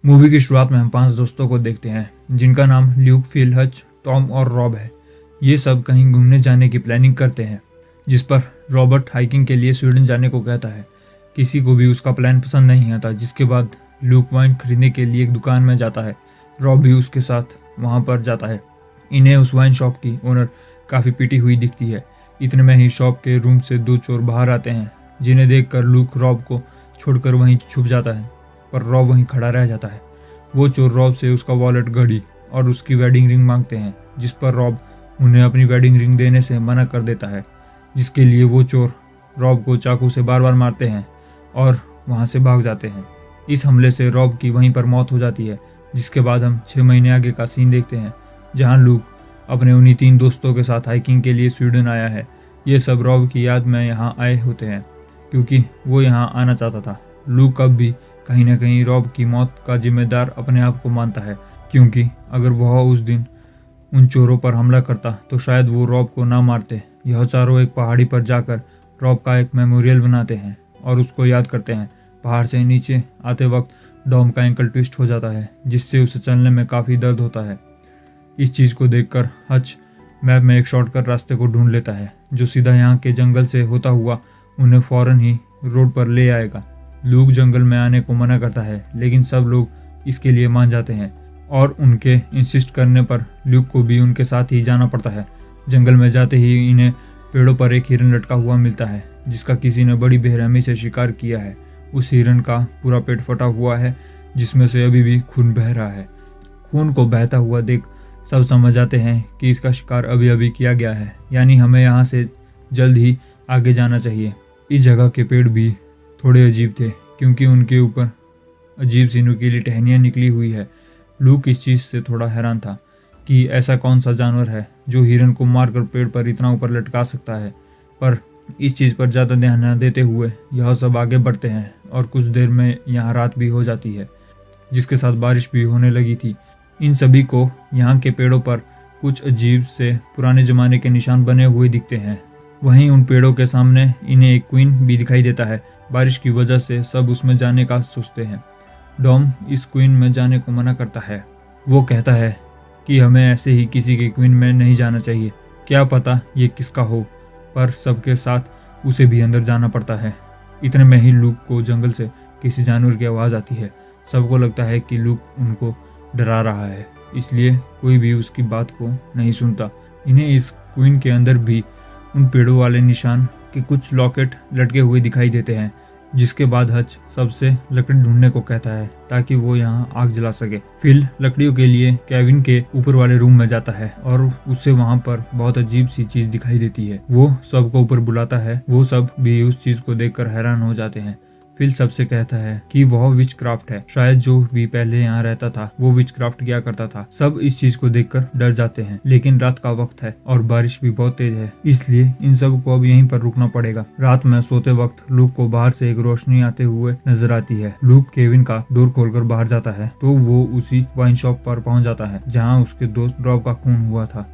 Movie की शुरुआत में हम 5 दोस्तों को देखते हैं जिनका नाम ल्यूक, फिल, हच, टॉम और रॉब है। ये सब कहीं घूमने जाने की प्लानिंग करते हैं, जिस पर रॉबर्ट हाइकिंग के लिए स्वीडन जाने को कहता है। किसी को भी उसका प्लान पसंद नहीं आता, जिसके बाद ल्यूक वाइन खरीदने के लिए एक दुकान में जाता है। रॉब भी उसके साथ वहां पर जाता है। इन्हें उस वाइन शॉप की ओनर काफ़ी पिटी हुई दिखती है। इतने में ही शॉप के रूम से 2 चोर बाहर आते हैं, जिन्हें देखकर ल्यूक रॉब को छोड़कर वहीं छुप जाता है, पर रॉब वहीं खड़ा रह जाता है। वो चोर रॉब से उसका वॉलेट, घड़ी और उसकी वेडिंग रिंग मांगते हैं, जिस पर रॉब उन्हें अपनी वेडिंग रिंग देने से मना कर देता है, जिसके लिए वो चोर रॉब को चाकू से बार बार मारते हैं और वहां से भाग जाते हैं। इस हमले से रॉब की वहीं पर मौत हो जाती है, जिसके बाद हम 6 महीने आगे का सीन देखते हैं, जहां लूक अपने उन्हीं 3 दोस्तों के साथ हाइकिंग के लिए स्वीडन आया है। ये सब रॉब की याद में यहाँ आए होते हैं, क्योंकि वो यहाँ आना चाहता था। लूक अब भी कहीं ना कहीं रॉब की मौत का जिम्मेदार अपने आप को मानता है, क्योंकि अगर वह उस दिन उन चोरों पर हमला करता तो शायद वो रॉब को ना मारते। यह चारों एक पहाड़ी पर जाकर रॉब का एक मेमोरियल बनाते हैं और उसको याद करते हैं। पहाड़ से नीचे आते वक्त डॉम का एंकल ट्विस्ट हो जाता है, जिससे उसे चलने में काफ़ी दर्द होता है। इस चीज़ को देखकर हच मैप में एक शॉर्टकट रास्ते को ढूंढ लेता है, जो सीधा यहाँ के जंगल से होता हुआ उन्हें फौरन ही रोड पर ले आएगा। लूक जंगल में आने को मना करता है, लेकिन सब लोग इसके लिए मान जाते हैं और उनके इंसिस्ट करने पर लूक को भी उनके साथ ही जाना पड़ता है। जंगल में जाते ही इन्हें पेड़ों पर एक हिरन लटका हुआ मिलता है, जिसका किसी ने बड़ी बेरहमी से शिकार किया है। उस हिरन का पूरा पेट फटा हुआ है, जिसमें से अभी भी खून बह रहा है। खून को बहता हुआ देख सब समझ जाते हैं कि इसका शिकार अभी अभी किया गया है, यानी हमें यहाँ से जल्द ही आगे जाना चाहिए। इस जगह के पेड़ भी थोड़े अजीब थे, क्योंकि उनके ऊपर अजीब सी नुकीली टहनियाँ निकली हुई है। लूक इस चीज़ से थोड़ा हैरान था कि ऐसा कौन सा जानवर है जो हिरन को मारकर पेड़ पर इतना ऊपर लटका सकता है। पर इस चीज़ पर ज़्यादा ध्यान न देते हुए यह सब आगे बढ़ते हैं और कुछ देर में यहाँ रात भी हो जाती है, जिसके साथ बारिश भी होने लगी थी। इन सभी को यहाँ के पेड़ों पर कुछ अजीब से पुराने ज़माने के निशान बने हुए दिखते हैं। वहीं उन पेड़ों के सामने इन्हें एक क्वीन भी दिखाई देता है। बारिश की वजह से सब उसमें जाने का सोचते हैं। डॉम इस क्वीन में जाने को मना करता है। वो कहता है कि हमें ऐसे ही किसी के क्वीन में नहीं जाना चाहिए, क्या पता ये किसका हो, पर सबके साथ उसे भी अंदर जाना पड़ता है। इतने में ही लूक को जंगल से किसी जानवर की आवाज़ आती है। सबको लगता है कि लूक उनको डरा रहा है, इसलिए कोई भी उसकी बात को नहीं सुनता। इन्हें इस क्वीन के अंदर भी उन पेड़ों वाले निशान के कुछ लॉकेट लटके हुए दिखाई देते हैं, जिसके बाद हच सबसे लकड़ी ढूंढने को कहता है ताकि वो यहाँ आग जला सके। फिल लकड़ियों के लिए केविन के ऊपर वाले रूम में जाता है और उससे वहाँ पर बहुत अजीब सी चीज दिखाई देती है। वो सबको ऊपर बुलाता है। वो सब भी उस चीज को देखकर हैरान हो जाते हैं। फिल सबसे कहता है कि वह विच क्राफ्ट है, शायद जो भी पहले यहाँ रहता था वो विच क्राफ्ट किया करता था। सब इस चीज को देखकर डर जाते हैं, लेकिन रात का वक्त है और बारिश भी बहुत तेज है, इसलिए इन सब को अब यहीं पर रुकना पड़ेगा। रात में सोते वक्त लूक को बाहर से एक रोशनी आते हुए नजर आती है। लूक केविन का डोर खोलकर बाहर जाता है तो वो उसी वाइन शॉप पर पहुंच जाता है जहाँ उसके दोस्त रॉब का खून हुआ था।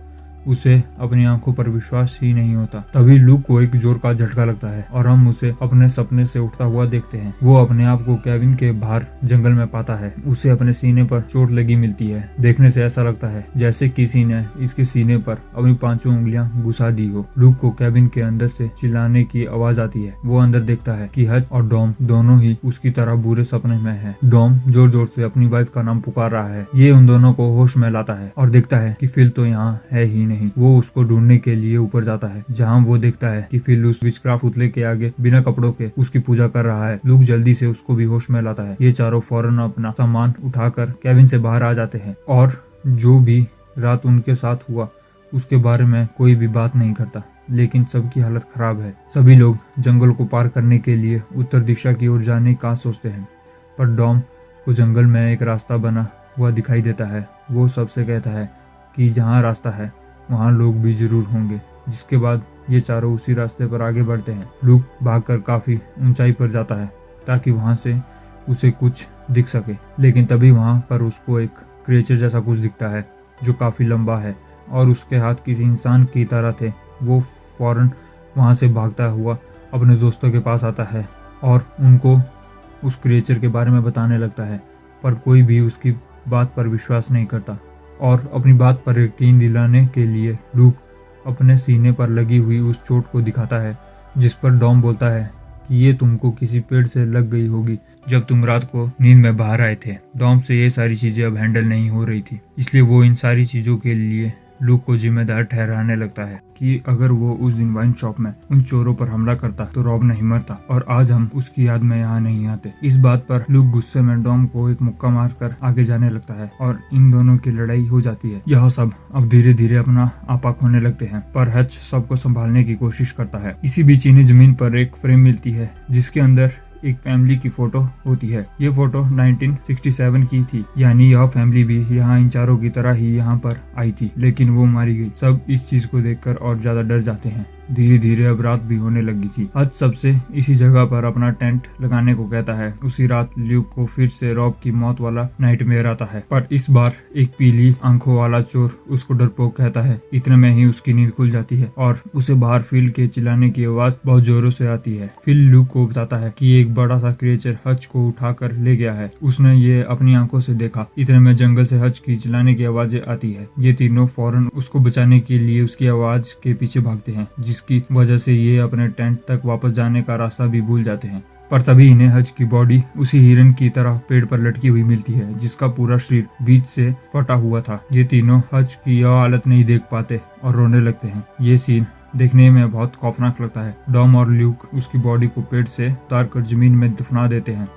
उसे अपनी आंखों पर विश्वास ही नहीं होता। तभी लूक को एक जोर का झटका लगता है और हम उसे अपने सपने से उठता हुआ देखते हैं। वो अपने आप को केविन के बाहर जंगल में पाता है। उसे अपने सीने पर चोट लगी मिलती है। देखने से ऐसा लगता है जैसे किसी ने इसके सीने पर अपनी 5 उंगलियां घुसा दी हो। लूक को केविन के अंदर से चिल्लाने की आवाज आती है। वो अंदर देखता है कि हच और डॉम दोनों ही उसकी तरह बुरे सपने में है। डॉम जोर जोर से अपनी वाइफ का नाम पुकार रहा है। ये उन दोनों को होश में लाता है और देखता है कि फिल तो यहाँ है ही नहीं। वो उसको ढूंढने के लिए ऊपर जाता है, जहाँ वो देखता है कि फिल उस विचक्राफ्ट पुतले के आगे बिना कपड़ों के उसकी पूजा कर रहा है। लूक जल्दी से उसको भी होश में लाता है। ये चारों फौरन अपना सामान उठाकर केविन से बाहर आ जाते हैं और जो भी रात उनके साथ हुआ उसके बारे में कोई भी बात नहीं करता, लेकिन सबकी हालत खराब है। सभी लोग जंगल को पार करने के लिए उत्तर दिशा की ओर जाने का सोचते हैं, पर डॉम को जंगल में एक रास्ता बना हुआ दिखाई देता है। वो सबसे कहता है कि जहाँ रास्ता है वहाँ लोग भी जरूर होंगे, जिसके बाद ये चारों उसी रास्ते पर आगे बढ़ते हैं। लूक भागकर काफी ऊंचाई पर जाता है ताकि वहाँ से उसे कुछ दिख सके, लेकिन तभी वहाँ पर उसको एक क्रिएचर जैसा कुछ दिखता है जो काफी लंबा है और उसके हाथ किसी इंसान की तरह थे। वो फौरन वहाँ से भागता हुआ अपने दोस्तों के पास आता है और उनको उस क्रिएचर के बारे में बताने लगता है। पर कोई भी उसकी बात पर विश्वास नहीं करता और अपनी बात पर यकीन दिलाने के लिए लूक अपने सीने पर लगी हुई उस चोट को दिखाता है, जिस पर डॉम बोलता है कि ये तुमको किसी पेड़ से लग गई होगी जब तुम रात को नींद में बाहर आए थे। डॉम से ये सारी चीजें अब हैंडल नहीं हो रही थी, इसलिए वो इन सारी चीजों के लिए लूक को जिम्मेदार ठहराने लगता है कि अगर वो उस दिन वाइन शॉप में उन चोरों पर हमला करता तो रॉब नहीं मरता और आज हम उसकी याद में यहाँ नहीं आते। इस बात पर लूक गुस्से में डॉम को एक मुक्का मारकर आगे जाने लगता है और इन दोनों की लड़ाई हो जाती है। यह सब अब धीरे धीरे अपना आपा खोने लगते हैं, पर हच सबको संभालने की कोशिश करता है। इसी बीच इन्हें जमीन पर एक फ्रेम मिलती है जिसके अंदर एक फैमिली की फोटो होती है। ये फोटो 1967 की थी, यानी यह फैमिली भी यहाँ इन चारों की तरह ही यहाँ पर आई थी, लेकिन वो मारी गई। सब इस चीज को देखकर और ज्यादा डर जाते हैं। धीरे धीरे अब रात भी होने लगी थी। हच सबसे इसी जगह पर अपना टेंट लगाने को कहता है। उसी रात ल्यूक को फिर से रॉब की मौत वाला नाइटमेयर आता है, पर इस बार एक पीली आंखों वाला चोर उसको डरपोक कहता है। इतने में ही उसकी नींद खुल जाती है और उसे बाहर फिल के चिल्लाने की आवाज बहुत जोरों से आती है। फिल ल्यूक को बताता है कि एक बड़ा सा क्रिएचर हच को उठाकर ले गया है। उसने ये अपनी आंखों से देखा। इतने में जंगल से हच की चिल्लाने की आवाजें आती है। ये तीनों फौरन उसको बचाने के लिए उसकी आवाज के पीछे भागते हैं, जिसकी वजह से ये अपने टेंट तक वापस जाने का रास्ता भी भूल जाते हैं। पर तभी इन्हें हच की बॉडी उसी हिरन की तरह पेड़ पर लटकी हुई मिलती है, जिसका पूरा शरीर बीच से फटा हुआ था। ये तीनों हच की यह हालत नहीं देख पाते और रोने लगते हैं। ये सीन देखने में बहुत खौफनाक लगता है। डॉम और ल्यूक उसकी बॉडी को पेड़ से उतारकर जमीन में दफना देते हैं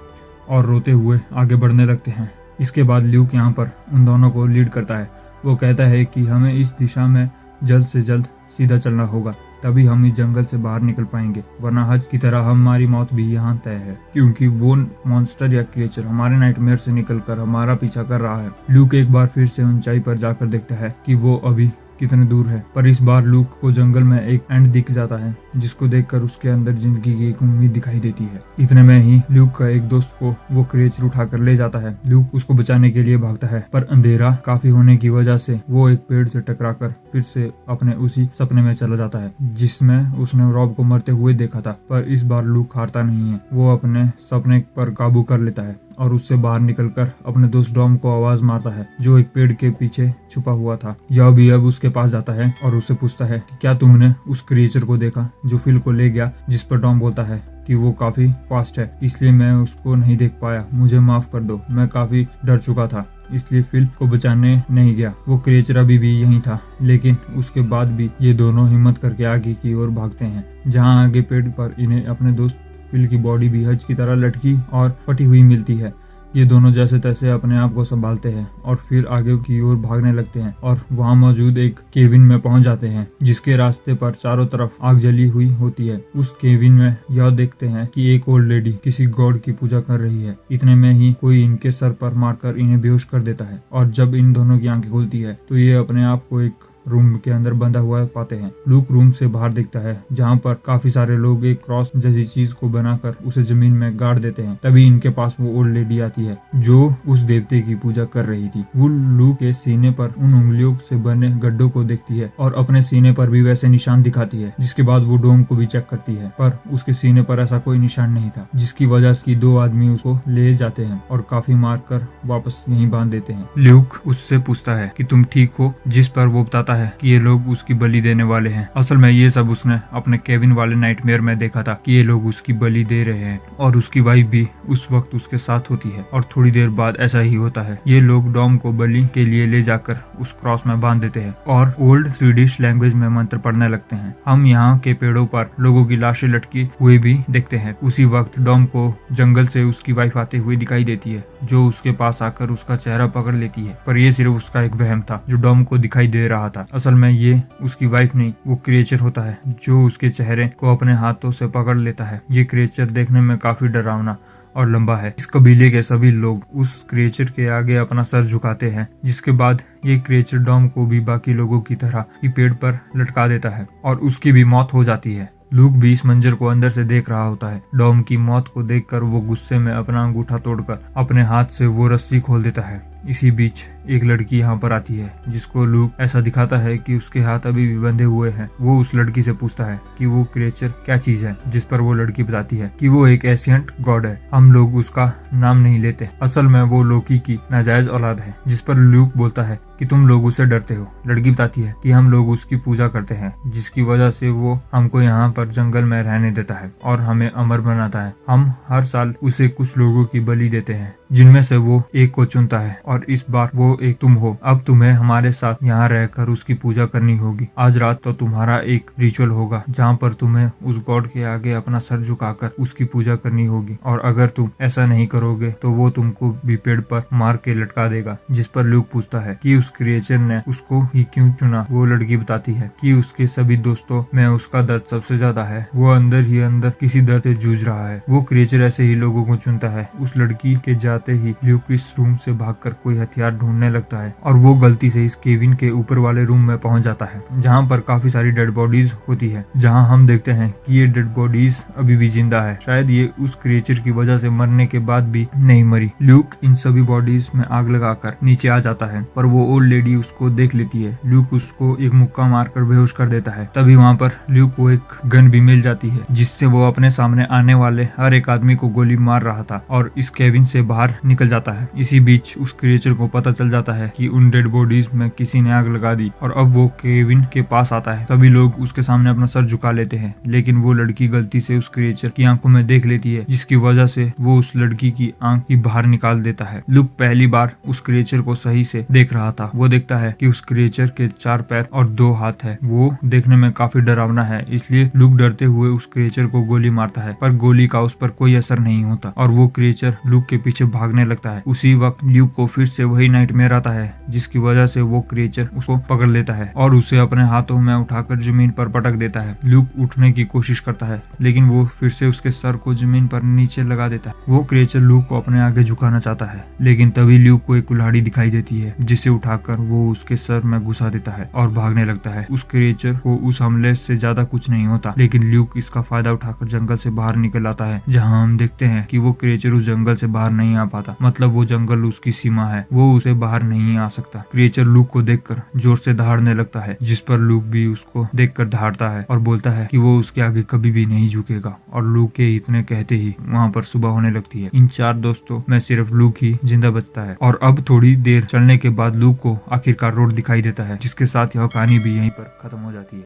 और रोते हुए आगे बढ़ने लगते हैं। इसके बाद ल्यूक यहाँ पर उन दोनों को लीड करता है। वो कहता है कि हमें इस दिशा में जल्द से जल्द सीधा चलना होगा, तभी हम इस जंगल से बाहर निकल पाएंगे, वरना हज की तरह हमारी मौत भी यहाँ तय है, क्योंकि वो मॉन्स्टर या क्रिएचर हमारे नाइटमेयर से निकलकर हमारा पीछा कर रहा है। ल्यूक एक बार फिर से ऊंचाई पर जाकर देखता है कि वो अभी कितने दूर है, पर इस बार ल्यूक को जंगल में एक एंड दिख जाता है, जिसको देखकर उसके अंदर जिंदगी की एक उम्मीद दिखाई देती है। इतने में ही ल्यूक का एक दोस्त को वो क्रिएचर उठाकर ले जाता है। ल्यूक उसको बचाने के लिए भागता है, पर अंधेरा काफी होने की वजह से वो एक पेड़ से टकराकर फिर से अपने उसी सपने में चला जाता है जिसमें उसने रॉब को मरते हुए देखा था। पर इस बार ल्यूक हारता नहीं है। वो अपने सपने पर काबू कर लेता है और उससे बाहर निकलकर अपने दोस्त डॉम को आवाज मारता है, जो एक पेड़ के पीछे छुपा हुआ था। यह भी अब उसके पास जाता है और उससे पूछता है कि क्या तुमने उस क्रिएचर को देखा जो फिल को ले गया? जिस पर डॉम बोलता है कि वो काफी फास्ट है, इसलिए मैं उसको नहीं देख पाया, मुझे माफ कर दो, मैं काफी डर चुका था, इसलिए फिल को बचाने नहीं गया। वो क्रिएचर अभी भी यहीं था, लेकिन उसके बाद भी ये दोनों हिम्मत करके आगे की ओर भागते हैं, जहाँ आगे पेड़ पर इन्हें अपने दोस्त फिल की बॉडी भी हज की तरह लटकी और फटी हुई मिलती है। ये दोनों जैसे तैसे अपने आप को संभालते हैं और फिर आगे की ओर भागने लगते हैं और वहां मौजूद एक केबिन में पहुंच जाते हैं, जिसके रास्ते पर चारों तरफ आग जली हुई होती है। उस केबिन में यह देखते हैं कि एक ओल्ड लेडी किसी गॉड की पूजा कर रही है। इतने में ही कोई इनके सर पर मारकर इन्हें बेहोश कर देता है और जब इन दोनों की आंखें खुलती है तो ये अपने आप को एक रूम के अंदर बंधा हुआ पाते हैं। लूक रूम से बाहर देखता है, जहाँ पर काफी सारे लोग एक क्रॉस जैसी चीज को बनाकर उसे जमीन में गाड़ देते हैं। तभी इनके पास वो ओल्ड लेडी आती है जो उस देवते की पूजा कर रही थी। वो लूक के सीने पर उन उंगलियों से बने गड्ढों को देखती है और अपने सीने पर भी वैसे निशान दिखाती है। जिसके बाद वो डोम को भी चेक करती है, पर उसके सीने पर ऐसा कोई निशान नहीं था, जिसकी वजह से 2 आदमी उसको ले जाते हैं और काफी मार कर वापस यहीं बांध देते हैं। ल्यूक उससे पूछता है कि तुम ठीक हो, जिस पर वो बताता है कि ये लोग उसकी बलि देने वाले हैं। असल में ये सब उसने अपने केबिन वाले नाइटमेयर में देखा था कि ये लोग उसकी बलि दे रहे हैं और उसकी वाइफ भी उस वक्त उसके साथ होती है और थोड़ी देर बाद ऐसा ही होता है। ये लोग डॉम को बलि के लिए ले जाकर उस क्रॉस में बांध देते हैं और ओल्ड स्वीडिश लैंग्वेज में मंत्र पढ़ने लगते हैं। हम यहाँ के पेड़ों पर लोगों की लाशें लटकी हुई भी देखते हैं। उसी वक्त डॉम को जंगल से उसकी वाइफ आते हुए दिखाई देती है, जो उसके पास आकर उसका चेहरा पकड़ लेती है, पर यह सिर्फ उसका एक वहम था जो डॉम को दिखाई दे रहा था। असल में ये उसकी वाइफ नहीं, वो क्रिएचर होता है जो उसके चेहरे को अपने हाथों से पकड़ लेता है। ये क्रिएचर देखने में काफी डरावना और लंबा है। इस कबीले के सभी लोग उस क्रिएचर के आगे अपना सर झुकाते हैं, जिसके बाद ये क्रिएचर डॉम को भी बाकी लोगों की तरह ही पेड़ पर लटका देता है और उसकी भी मौत हो जाती है। लूक भी इस मंजर को अंदर से देख रहा होता है। डॉम की मौत को देखकर वो गुस्से में अपना अंगूठा तोड़कर अपने हाथ से वो रस्सी खोल देता है इसी बीच एक लड़की यहाँ पर आती है जिसको लूक ऐसा दिखाता है कि उसके हाथ अभी भी बंधे हुए हैं। वो उस लड़की से पूछता है कि वो क्रिएचर क्या चीज है, जिस पर वो लड़की बताती है कि वो एक एशियंट गॉड है। हम लोग उसका नाम नहीं लेते, असल में वो लोकी की नाजायज औलाद है। जिस पर लूक बोलता है कि तुम लोग उससे डरते हो। लड़की बताती है कि हम लोग उसकी पूजा करते हैं, जिसकी वजह से वो हमको यहाँ पर जंगल में रहने देता है और हमें अमर बनाता है। हम हर साल उसे कुछ लोगों की बलि देते हैं, जिनमें से वो एक को चुनता है और इस बार वो एक तुम हो। अब तुम्हें हमारे साथ यहाँ रहकर उसकी पूजा करनी होगी। आज रात तो तुम्हारा एक रिचुअल होगा जहाँ पर तुम्हें उस गॉड के आगे अपना सर झुकाकर उसकी पूजा करनी होगी, और अगर तुम ऐसा नहीं करोगे तो वो तुमको भी पेड़ पर मार के लटका देगा। जिस पर ल्यूक पूछता है कि उस क्रिएचर ने उसको ही क्यों चुना। वो लड़की बताती है कि उसके सभी दोस्तों में उसका दर्द सबसे ज्यादा है। वो अंदर ही अंदर किसी दर्द से जूझ रहा है। वो क्रिएचर ऐसे ही लोगों को चुनता है। उस लड़की के जाते ही ल्यूक इस रूम से भागकर कोई हथियार ढूंढने लगता है और वो गलती से इस केविन के ऊपर वाले रूम में पहुंच जाता है, जहाँ पर काफी सारी डेड बॉडीज होती है। जहाँ हम देखते हैं कि ये डेड बॉडीज अभी भी जिंदा है। शायद ये उस क्रिएचर की वजह से मरने के बाद भी नहीं मरी। ल्यूक इन सभी बॉडीज में आग लगाकर नीचे आ जाता है, पर वो ओल्ड लेडी उसको देख लेती है। ल्यूक उसको एक मुक्का मारकर बेहोश कर देता है। तभी वहाँ पर ल्यूक को एक गन भी मिल जाती है, जिससे वो अपने सामने आने वाले हर एक आदमी को गोली मार रहा था और इस केबिन से बाहर निकल जाता है। इसी बीच उस क्रिएचर को पता चल जाता है कि उन डेड बॉडीज में किसी ने आग लगा दी और अब वो केबिन के पास आता है। सभी लोग उसके सामने अपना सर झुका लेते हैं, लेकिन वो लड़की गलती से उस क्रिएचर की आंखों में देख लेती है, जिसकी वजह से वो उस लड़की की आंख ही बाहर निकाल देता है। लुक पहली बार उस क्रिएचर को सही से देख रहा था। वो देखता है कि उस क्रिएचर के 4 पैर और 2 हाथ है। वो देखने में काफी डरावना है, इसलिए लुक डरते हुए उस क्रिएचर को गोली मारता है, पर गोली का उस पर कोई असर नहीं होता और वो क्रिएचर लुक के पीछे भागने लगता है। उसी वक्त ल्यूक को फिर से वही नाइटमेयर आता है, जिसकी वजह से वो क्रिएचर उसको पकड़ लेता है और उसे अपने हाथों में उठाकर जमीन पर पटक देता है। ल्यूक उठने की कोशिश करता है, लेकिन वो फिर से उसके सर को जमीन पर नीचे लगा देता है। वो क्रिएचर ल्यूक को अपने आगे झुकाना चाहता है, लेकिन तभी ल्यूक को एक कुल्हाड़ी दिखाई देती है, जिसे उठाकर वो उसके सर में घुसा देता है और भागने लगता है। उस क्रिएचर को उस हमले से ज्यादा कुछ नहीं होता, लेकिन ल्यूक इसका फायदा उठाकर जंगल से बाहर निकल आता है, जहाँ हम देखते हैं कि वो क्रिएचर उस जंगल से बाहर नहीं आ पाता। मतलब वो जंगल उसकी सीमा है, वो उसे बाहर नहीं आ सकता। क्रिएचर लूक को देखकर जोर से दहाड़ने लगता है, जिस पर लूक भी उसको देखकर दहाड़ता है और बोलता है कि वो उसके आगे कभी भी नहीं झुकेगा। और लूक के इतने कहते ही वहाँ पर सुबह होने लगती है। इन 4 दोस्तों में सिर्फ लूक ही जिंदा बचता है और अब थोड़ी देर चलने के बाद लूक को आखिरकार रोड दिखाई देता है, जिसके साथ यह कहानी भी यहीं पर खत्म हो जाती है।